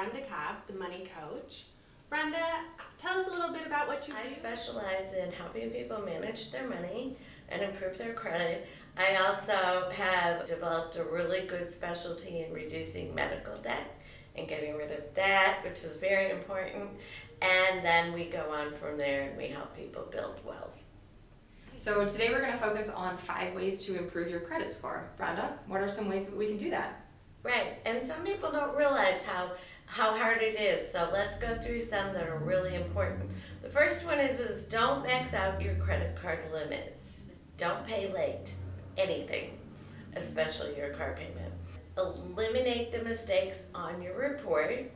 Ronda Cobb, the money coach. Ronda, tell us a little bit about what you I do. specialize in helping people manage their money and improve their credit. I also have developed a really good specialty in reducing medical debt and getting rid of that, which is very important. And then we go on from there and we help people build wealth. So today we're going to focus on 5 ways to improve your credit score. Rhonda, what are some ways that we can do that? Right, and some people don't realize how hard it is. So let's go through some that are really important. The first one is don't max out your credit card limits. Don't pay late, anything, especially your car payment. Eliminate the mistakes on your report.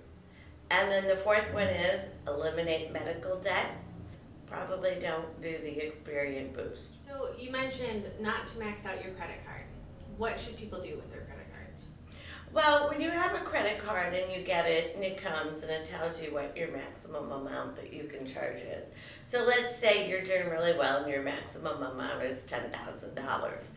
And then the fourth one is eliminate medical debt. Probably don't do the Experian boost. So you mentioned not to max out your credit card. What should people do with their credit cards? Well, when you have a credit card and you get it and it comes and it tells you what your maximum amount that you can charge is. So let's say you're doing really well and your maximum amount is $10,000.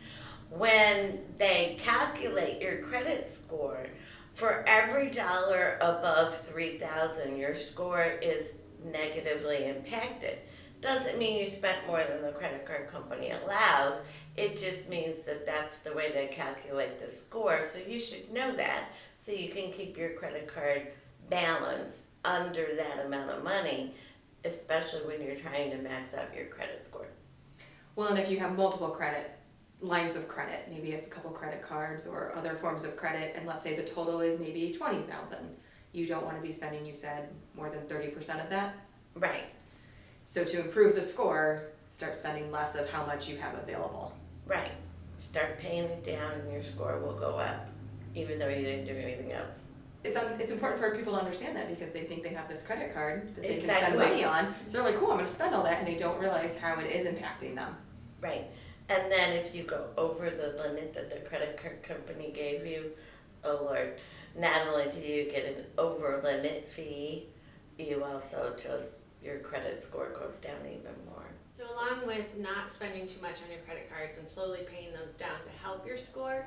When they calculate your credit score, for every dollar above $3,000, your score is negatively impacted. Doesn't mean you spent more than the credit card company allows. It just means that that's the way they calculate the score. So you should know that so you can keep your credit card balance under that amount of money, especially when you're trying to max out your credit score. Well, and if you have multiple lines of credit, maybe it's a couple credit cards or other forms of credit, and let's say the total is maybe $20,000. You don't want to be spending, you said, more than 30% of that? Right. So to improve the score, start spending less of how much you have available. Right. Start paying it down and your score will go up, even though you didn't do anything else. It's important for people to understand that because they think they have this credit card that they can Exactly. spend money on. So they're like, cool, I'm going to spend all that, and they don't realize how it is impacting them. Right. And then if you go over the limit that the credit card company gave you, oh Lord, not only do you get an over limit fee, you also your credit score goes down even more. So along with not spending too much on your credit cards and slowly paying those down to help your score,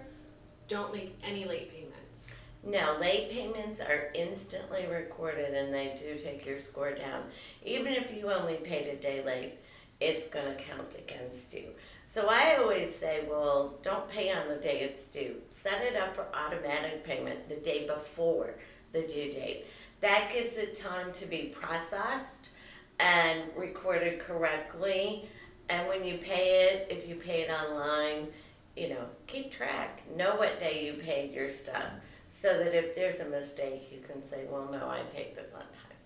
don't make any late payments. No, late payments are instantly recorded and they do take your score down. Even if you only paid a day late, it's going to count against you. So I always say, well, don't pay on the day it's due. Set it up for automatic payment the day before the due date. That gives it time to be processed and recorded correctly. And when you pay it, if you pay it online, keep track. Know what day you paid your stuff so that if there's a mistake, you can say, well, no, I paid this on time.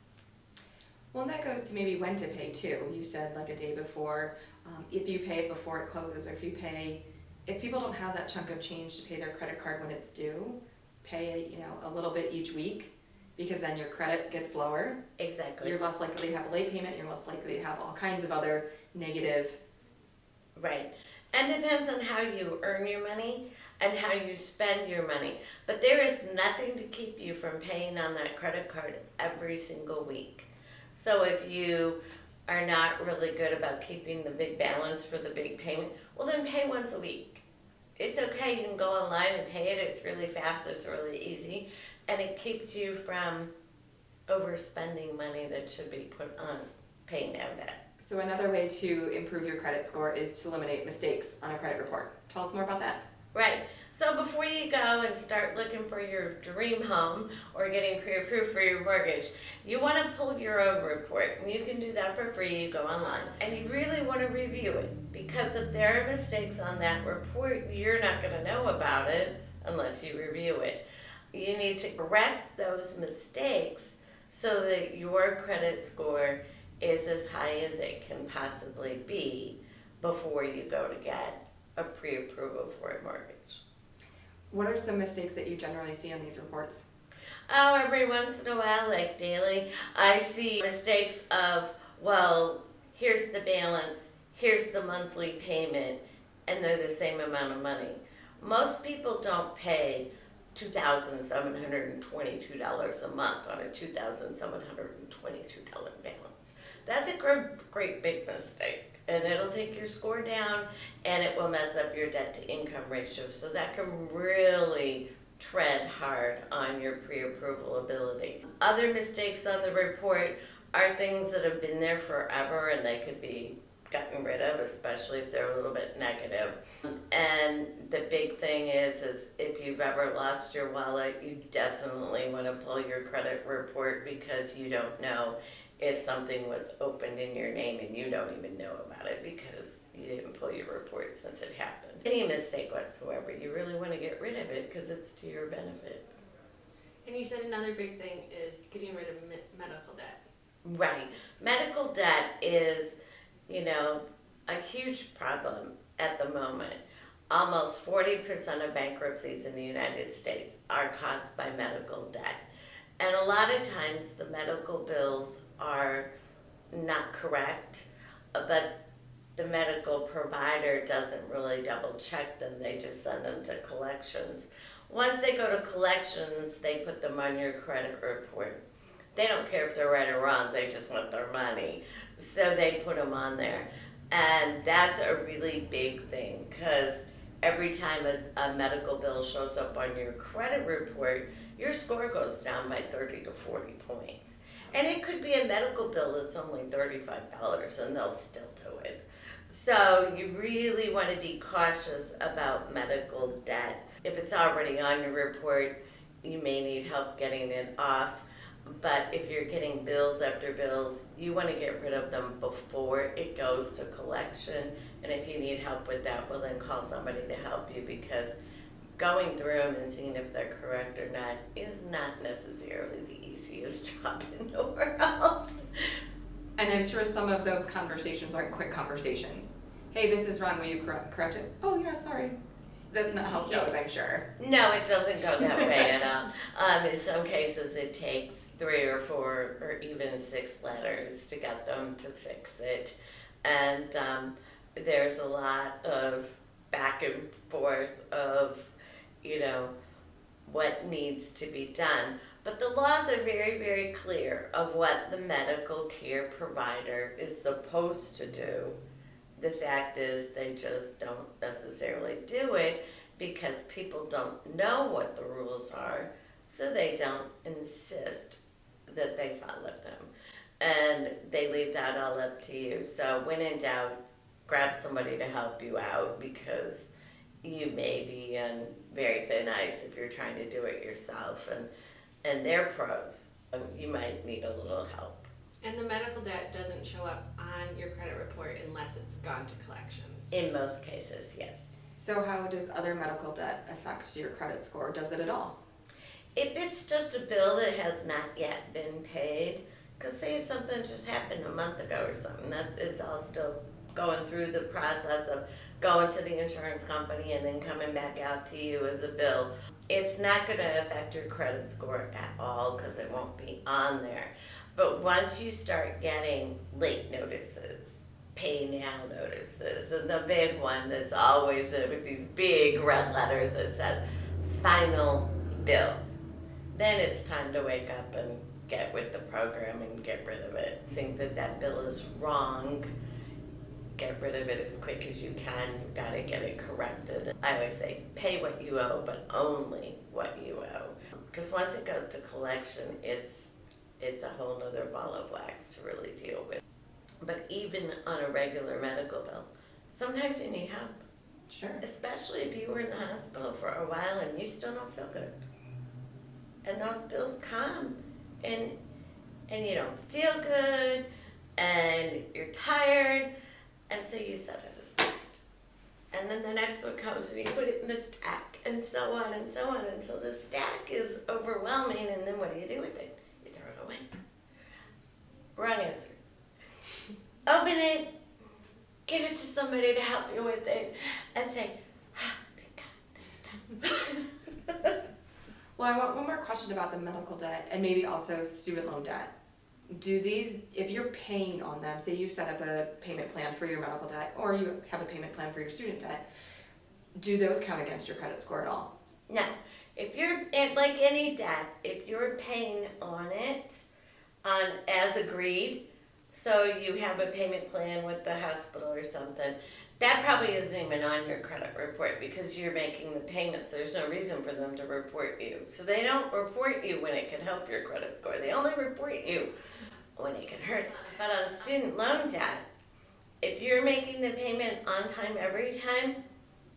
Well, and that goes to maybe when to pay too. You said like a day before. If you pay it before it closes, or if people don't have that chunk of change to pay their credit card when it's due, pay a little bit each week, because then your credit gets lower. Exactly. You're less likely to have a late payment. You're less likely to have all kinds of other negative. Right. And depends on how you earn your money and how you spend your money. But there is nothing to keep you from paying on that credit card every single week. So if you are not really good about keeping the big balance for the big payment, well then pay once a week. It's okay, you can go online and pay it. It's really fast, it's really easy, and it keeps you from overspending money that should be put on paying down debt. So another way to improve your credit score is to eliminate mistakes on a credit report. Tell us more about that. Right. So before you go and start looking for your dream home or getting pre-approved for your mortgage, you want to pull your own report. And you can do that for free. You go online. And you really want to review it, because if there are mistakes on that report, you're not going to know about it unless you review it. You need to correct those mistakes so that your credit score is as high as it can possibly be before you go to get a pre-approval for a mortgage. What are some mistakes that you generally see on these reports? Oh, every once in a while, like daily, I see mistakes of, well, here's the balance, here's the monthly payment, and they're the same amount of money. Most people don't pay $2,722 a month on a $2,722 balance. That's a great big mistake. And it'll take your score down, and it will mess up your debt to income ratio. So that can really, tread hard on your pre-approval ability. Other mistakes on the report are things that have been there forever and they could be gotten rid of, especially if they're a little bit negative. And the big thing is if you've ever lost your wallet, you definitely want to pull your credit report because you don't know if something was opened in your name and you don't even know about it because you didn't pull your report since it happened. Any mistake whatsoever, you really want to get rid of it because it's to your benefit. And you said another big thing is getting rid of medical debt. Right. Medical debt is, a huge problem at the moment. Almost 40% of bankruptcies in the United States are caused by medical debt. And a lot of times the medical bills are not correct, but the medical provider doesn't really double check them. They just send them to collections. Once they go to collections, they put them on your credit report. They don't care if they're right or wrong, they just want their money. So they put them on there. And that's a really big thing because every time a medical bill shows up on your credit report, your score goes down by 30 to 40 points. And it could be a medical bill that's only $35 and they'll still do it. So you really want to be cautious about medical debt. If it's already on your report, you may need help getting it off. But if you're getting bills after bills, you want to get rid of them before it goes to collection. And if you need help with that, well then call somebody to help you because going through them and seeing if they're correct or not is not necessarily the easiest job in the world. And I'm sure some of those conversations aren't quick conversations. Hey, this is wrong, will you correct it? Oh yeah, sorry. That's not how it goes, I'm sure. No, it doesn't go that way at all. In some cases it takes 3 or 4 or even 6 letters to get them to fix it. And there's a lot of back and forth of, what needs to be done. But the laws are very, very clear of what the medical care provider is supposed to do. The fact is they just don't necessarily do it because people don't know what the rules are, so they don't insist that they follow them. And they leave that all up to you. So when in doubt, grab somebody to help you out because you may be on very thin ice if you're trying to do it yourself. And they're pros. You might need a little help. And the medical debt doesn't show up on your credit report unless it's gone to collections. In most cases, yes. So how does other medical debt affect your credit score? Does it at all? If it's just a bill that has not yet been paid, because say something just happened a month ago or something, that it's all still going through the process of going to the insurance company and then coming back out to you as a bill. It's not going to affect your credit score at all because it won't be on there. But once you start getting late notices, pay now notices, and the big one that's always with these big red letters that says final bill, then it's time to wake up and get with the program and get rid of it. Think that bill is wrong, get rid of it as quick as you can. You've got to get it corrected. I always say pay what you owe, but only what you owe. Because once it goes to collection, it's a whole nother ball of wax to really deal with. But even on a regular medical bill, sometimes you need help. Sure. Especially if you were in the hospital for a while and you still don't feel good. And those bills come and you don't feel good and you're tired and so you set it aside. And then the next one comes and you put it in the stack and so on until the stack is overwhelming, and then what do you do with it? You throw it away. Wrong answer. Open it, give it to somebody to help you with it, and say, thank God, that's done. Well, I want one more question about the medical debt and maybe also student loan debt. Do these, if you're paying on them, say you set up a payment plan for your medical debt or you have a payment plan for your student debt, do those count against your credit score at all? No. If you're, like any debt, if you're paying on it as agreed, so you have a payment plan with the hospital or something, That probably isn't even on your credit report because you're making the payments. There's no reason for them to report you. So they don't report you when it can help your credit score. They only report you when it can hurt it. But on student loan debt, if you're making the payment on time every time,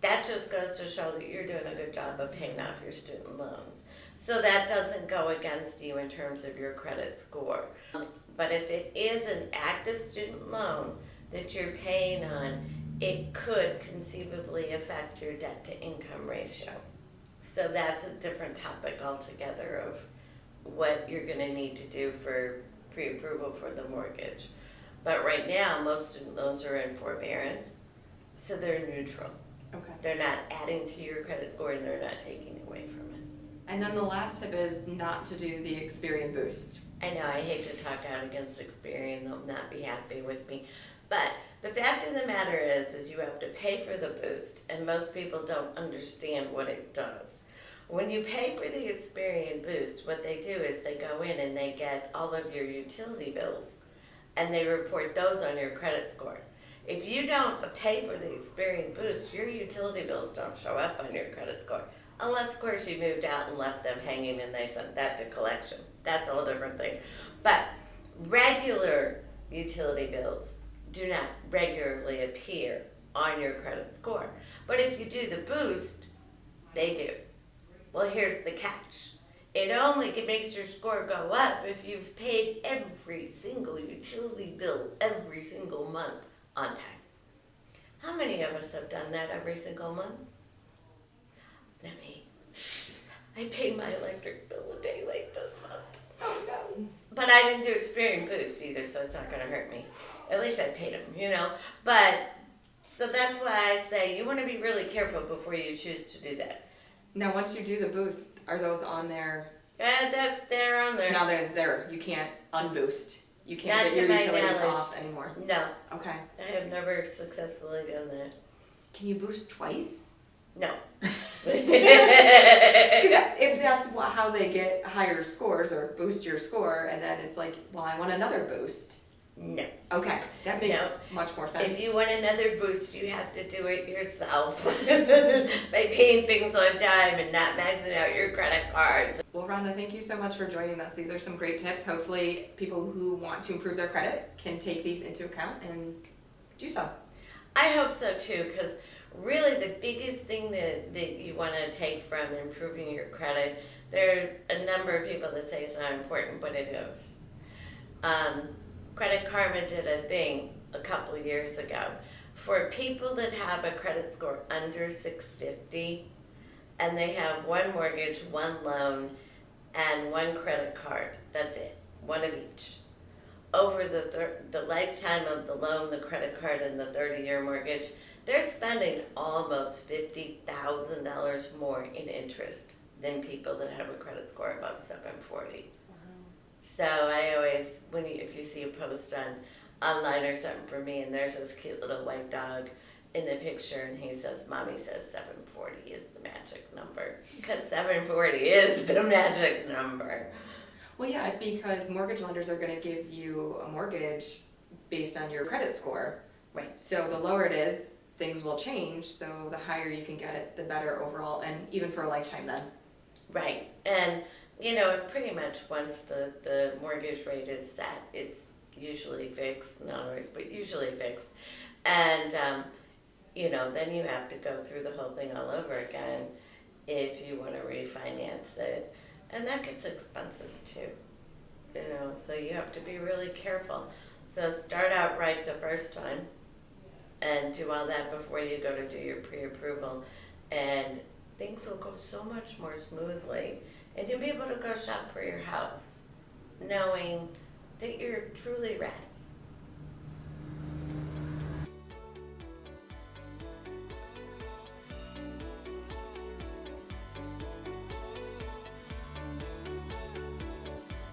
that just goes to show that you're doing a good job of paying off your student loans. So that doesn't go against you in terms of your credit score. But if it is an active student loan that you're paying on, it could conceivably affect your debt to income ratio. So that's a different topic altogether of what you're gonna need to do for pre-approval for the mortgage. But right now, most student loans are in forbearance, so they're neutral. Okay. They're not adding to your credit score and they're not taking away from it. And then the last tip is not to do the Experian Boost. I know, I hate to talk out against Experian, they'll not be happy with me. But the fact of the matter is you have to pay for the boost, and most people don't understand what it does. When you pay for the Experian Boost, what they do is they go in and they get all of your utility bills, and they report those on your credit score. If you don't pay for the Experian Boost, your utility bills don't show up on your credit score. Unless, of course, you moved out and left them hanging and they sent that to collection. That's a whole different thing. But regular utility bills do not regularly appear on your credit score. But if you do the boost, they do. Well, here's the catch. It only makes your score go up if you've paid every single utility bill every single month on time. How many of us have done that every single month? Not me. I paid my electric bill a day late this month. Oh no. But I didn't do Experian Boost either, so it's not going to hurt me. At least I paid them, you know. But, so that's why I say you want to be really careful before you choose to do that. Now, once you do the boost, are those on there? That's there on there. Now they're there. You can't unboost. You can't Not get to your my utilities knowledge. off anymore. No, Okay. I have never successfully done that. Can you boost twice? No. Because if that's how they get higher scores or boost your score, and then it's like, well, I want another boost. No. Okay, that makes No. much more sense. If you want another boost, you have to do it yourself by paying things on time and not maxing out your credit cards. Well, Rhonda, thank you so much for joining us. These are some great tips. Hopefully, people who want to improve their credit can take these into account and do so. I hope so too, because really the biggest thing that you want to take from improving your credit, there are a number of people that say it's not important, but it is. Credit Karma did a thing a couple of years ago for people that have a credit score under 650 and they have one mortgage, one loan, and one credit card. That's it, one of each. Over the lifetime of the loan, the credit card, and the 30-year mortgage, they're spending almost $50,000 more in interest than people that have a credit score above 740. So I always, if you see a post online or something for me, and there's this cute little white dog in the picture, and he says, "Mommy says 740 is the magic number," because 740 is the magic number. Well, yeah, because mortgage lenders are going to give you a mortgage based on your credit score. Right. So the lower it is, things will change. So the higher you can get it, the better overall, and even for a lifetime then. Right. And, you know, pretty much once the mortgage rate is set, it's usually fixed, not always, but usually fixed. And, you know, then you have to go through the whole thing all over again if you want to refinance it. And that gets expensive too, you know, so you have to be really careful. So start out right the first time and do all that before you go to do your pre-approval, and things will go so much more smoothly. And you'll be able to go shop for your house knowing that you're truly ready.